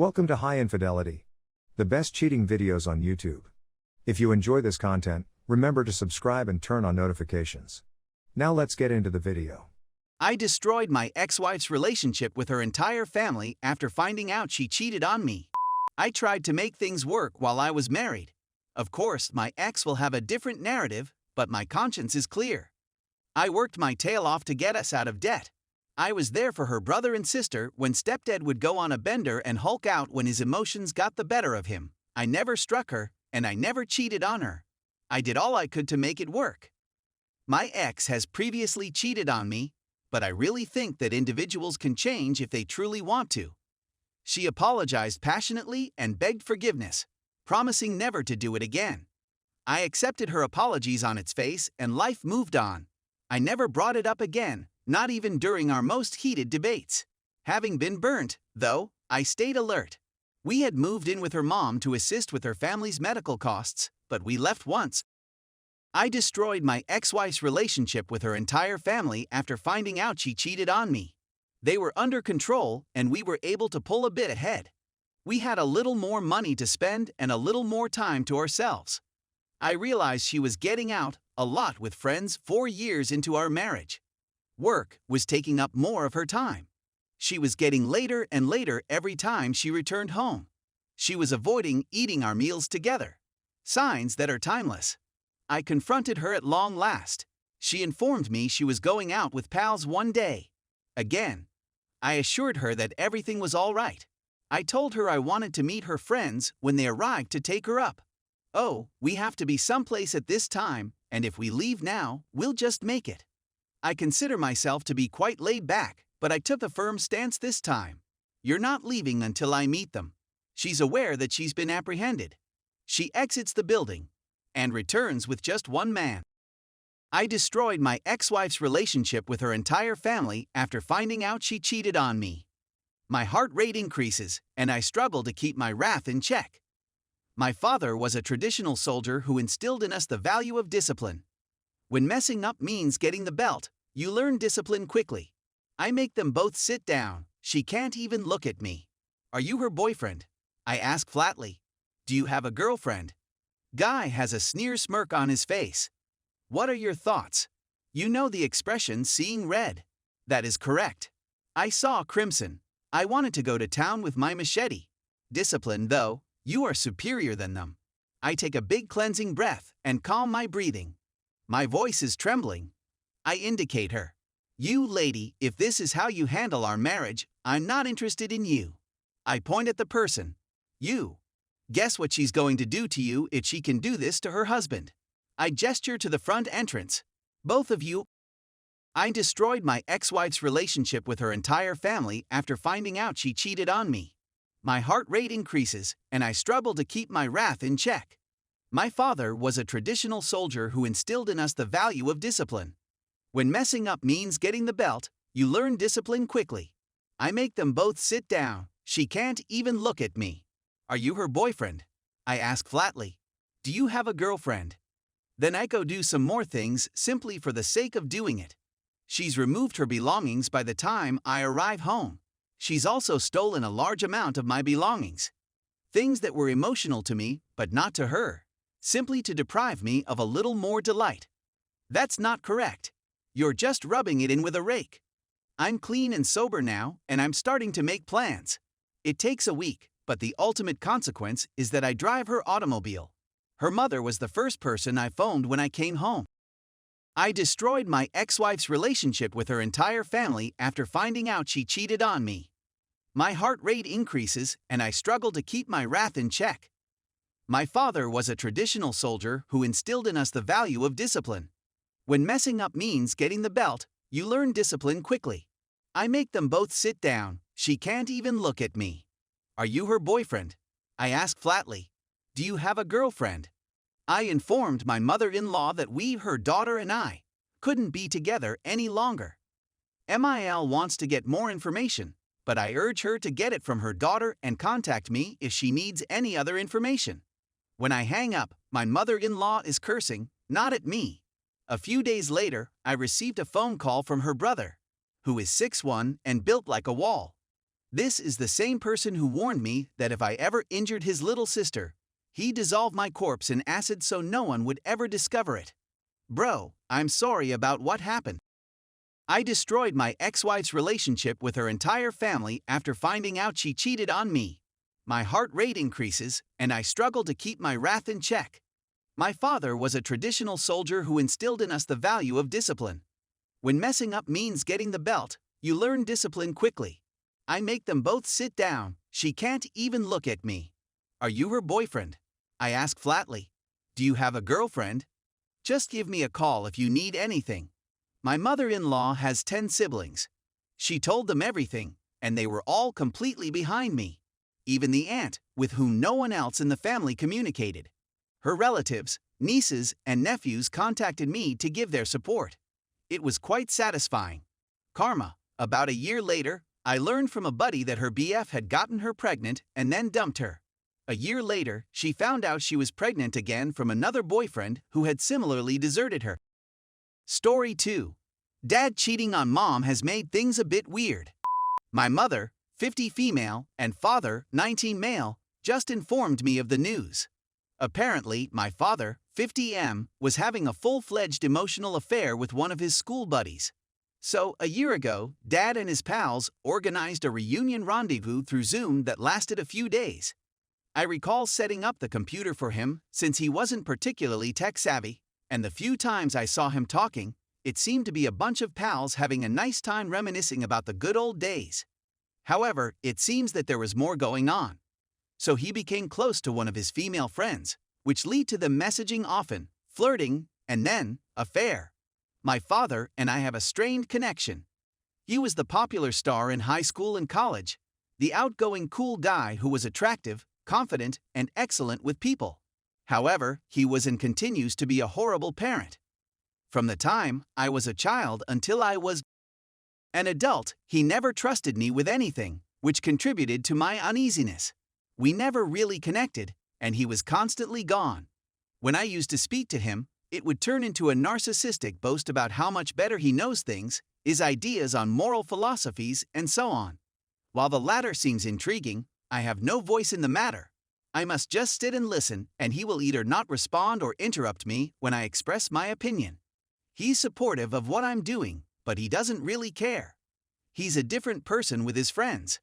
Welcome to High Infidelity, the best cheating videos on YouTube. If you enjoy this content, remember to subscribe and turn on notifications. Now let's get into the video. I destroyed my ex-wife's relationship with her entire family after finding out she cheated on me. I tried to make things work while I was married. Of course, my ex will have a different narrative, but my conscience is clear. I worked my tail off to get us out of debt. I was there for her brother and sister when stepdad would go on a bender and hulk out when his emotions got the better of him. I never struck her, and I never cheated on her. I did all I could to make it work. My ex has previously cheated on me, but I really think that individuals can change if they truly want to. She apologized passionately and begged forgiveness, promising never to do it again. I accepted her apologies on its face and life moved on. I never brought it up again, not even during our most heated debates. Having been burnt, though, I stayed alert. We had moved in with her mom to assist with her family's medical costs, but we left once. I destroyed my ex-wife's relationship with her entire family after finding out she cheated on me. They were under control, and we were able to pull a bit ahead. We had a little more money to spend and a little more time to ourselves. I realized she was getting out a lot with friends 4 years into our marriage. Work was taking up more of her time. She was getting later and later every time she returned home. She was avoiding eating our meals together. Signs that are timeless. I confronted her at long last. She informed me she was going out with pals one day. Again, I assured her that everything was all right. I told her I wanted to meet her friends when they arrived to take her up. Oh, we have to be someplace at this time, and if we leave now, we'll just make it. I consider myself to be quite laid back, but I took a firm stance this time. You're not leaving until I meet them. She's aware that she's been apprehended. She exits the building and returns with just one man. I destroyed my ex-wife's relationship with her entire family after finding out she cheated on me. My heart rate increases, and I struggle to keep my wrath in check. My father was a traditional soldier who instilled in us the value of discipline. When messing up means getting the belt, you learn discipline quickly. I make them both sit down. She can't even look at me. Are you her boyfriend? I ask flatly. Do you have a girlfriend? Guy has a sneer smirk on his face. What are your thoughts? You know the expression seeing red. That is correct. I saw crimson. I wanted to go to town with my machete. Discipline, though, you are superior than them. I take a big cleansing breath and calm my breathing. My voice is trembling. I indicate her. You lady, if this is how you handle our marriage, I'm not interested in you. I point at the person. You. Guess what she's going to do to you if she can do this to her husband. I gesture to the front entrance. Both of you. I destroyed my ex-wife's relationship with her entire family after finding out she cheated on me. My heart rate increases, and I struggle to keep my wrath in check. My father was a traditional soldier who instilled in us the value of discipline. When messing up means getting the belt, you learn discipline quickly. I make them both sit down. She can't even look at me. Are you her boyfriend? I ask flatly. Do you have a girlfriend? Then I go do some more things simply for the sake of doing it. She's removed her belongings by the time I arrive home. She's also stolen a large amount of my belongings. Things that were emotional to me, but not to her. Simply to deprive me of a little more delight. That's not correct. You're just rubbing it in with a rake. I'm clean and sober now, and I'm starting to make plans. It takes a week, but the ultimate consequence is that I drive her automobile. Her mother was the first person I phoned when I came home. I destroyed my ex-wife's relationship with her entire family after finding out she cheated on me. My heart rate increases, and I struggle to keep my wrath in check. My father was a traditional soldier who instilled in us the value of discipline. When messing up means getting the belt, you learn discipline quickly. I make them both sit down. She can't even look at me. Are you her boyfriend? I ask flatly. Do you have a girlfriend? I informed my mother-in-law that we, her daughter and I, couldn't be together any longer. MIL wants to get more information, but I urge her to get it from her daughter and contact me if she needs any other information. When I hang up, my mother-in-law is cursing, not at me. A few days later, I received a phone call from her brother, who is 6'1" and built like a wall. This is the same person who warned me that if I ever injured his little sister, he'd dissolve my corpse in acid so no one would ever discover it. Bro, I'm sorry about what happened. I destroyed my ex-wife's relationship with her entire family after finding out she cheated on me. My heart rate increases, and I struggle to keep my wrath in check. My father was a traditional soldier who instilled in us the value of discipline. When messing up means getting the belt, you learn discipline quickly. I make them both sit down. She can't even look at me. Are you her boyfriend? I ask flatly. Do you have a girlfriend? Just give me a call if you need anything. My mother-in-law has 10 siblings. She told them everything, and they were all completely behind me. Even the aunt, with whom no one else in the family communicated. Her relatives, nieces, and nephews contacted me to give their support. It was quite satisfying. Karma. About a year later, I learned from a buddy that her BF had gotten her pregnant and then dumped her. A year later, she found out she was pregnant again from another boyfriend who had similarly deserted her. Story 2. Dad cheating on mom has made things a bit weird. My mother, 50 female, and father, 19 male, just informed me of the news. Apparently, my father, 50M, was having a full-fledged emotional affair with one of his school buddies. So, a year ago, Dad and his pals organized a reunion rendezvous through Zoom that lasted a few days. I recall setting up the computer for him since he wasn't particularly tech-savvy, and the few times I saw him talking, it seemed to be a bunch of pals having a nice time reminiscing about the good old days. However, it seems that there was more going on. So he became close to one of his female friends, which led to them messaging often, flirting, and then, affair. My father and I have a strained connection. He was the popular star in high school and college, the outgoing cool guy who was attractive, confident, and excellent with people. However, he was and continues to be a horrible parent. From the time I was a child until I was an adult, he never trusted me with anything, which contributed to my uneasiness. We never really connected, and he was constantly gone. When I used to speak to him, it would turn into a narcissistic boast about how much better he knows things, his ideas on moral philosophies, and so on. While the latter seems intriguing, I have no voice in the matter. I must just sit and listen, and he will either not respond or interrupt me when I express my opinion. He's supportive of what I'm doing, but he doesn't really care. He's a different person with his friends.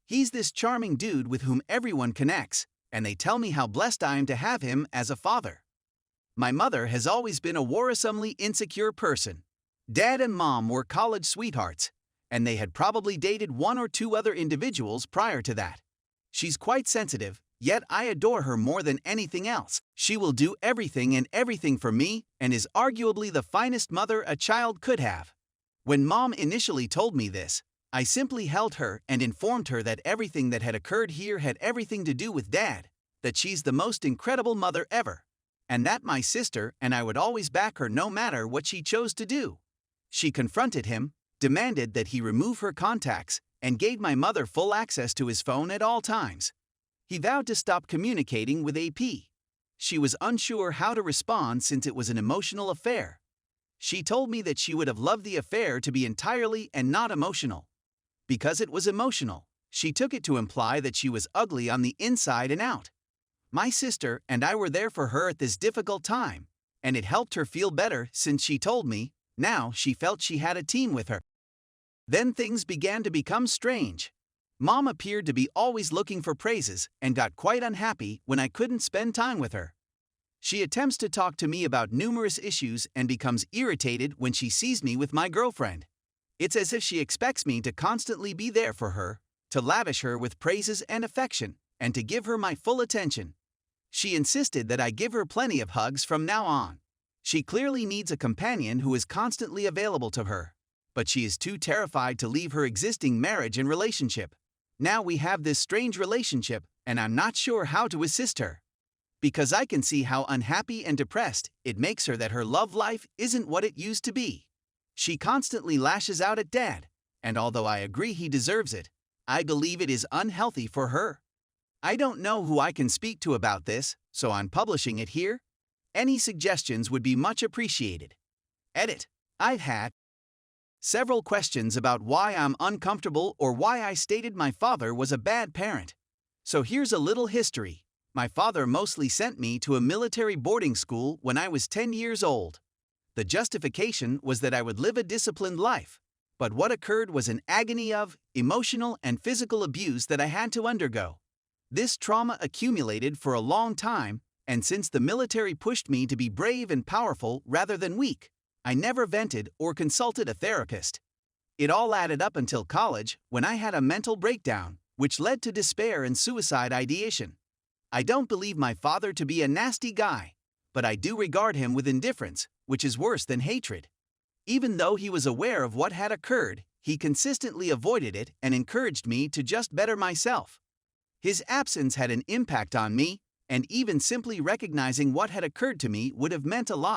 He's this charming dude with whom everyone connects, and they tell me how blessed I am to have him as a father. My mother has always been a worrisomely insecure person. Dad and mom were college sweethearts, and they had probably dated one or two other individuals prior to that. She's quite sensitive, yet I adore her more than anything else. She will do everything and everything for me and is arguably the finest mother a child could have. When mom initially told me this, I simply held her and informed her that everything that had occurred here had everything to do with Dad, that she's the most incredible mother ever, and that my sister and I would always back her no matter what she chose to do. She confronted him, demanded that he remove her contacts, and gave my mother full access to his phone at all times. He vowed to stop communicating with AP. She was unsure how to respond since it was an emotional affair. She told me that she would have loved the affair to be entirely and not emotional. Because it was emotional, she took it to imply that she was ugly on the inside and out. My sister and I were there for her at this difficult time, and it helped her feel better since she told me, now she felt she had a team with her. Then things began to become strange. Mom appeared to be always looking for praises and got quite unhappy when I couldn't spend time with her. She attempts to talk to me about numerous issues and becomes irritated when she sees me with my girlfriend. It's as if she expects me to constantly be there for her, to lavish her with praises and affection, and to give her my full attention. She insisted that I give her plenty of hugs from now on. She clearly needs a companion who is constantly available to her, but she is too terrified to leave her existing marriage and relationship. Now we have this strange relationship, and I'm not sure how to assist her. Because I can see how unhappy and depressed it makes her that her love life isn't what it used to be. She constantly lashes out at Dad, and although I agree he deserves it, I believe it is unhealthy for her. I don't know who I can speak to about this, so I'm publishing it here. Any suggestions would be much appreciated. Edit. I've had Several questions about why I'm uncomfortable or why I stated my father was a bad parent. So here's a little history. My father mostly sent me to a military boarding school when I was 10 years old. The justification was that I would live a disciplined life. But what occurred was an agony of emotional and physical abuse that I had to undergo. This trauma accumulated for a long time, and since the military pushed me to be brave and powerful rather than weak, I never vented or consulted a therapist. It all added up until college, when I had a mental breakdown, which led to despair and suicide ideation. I don't believe my father to be a nasty guy, but I do regard him with indifference, which is worse than hatred. Even though he was aware of what had occurred, he consistently avoided it and encouraged me to just better myself. His absence had an impact on me, and even simply recognizing what had occurred to me would have meant a lot.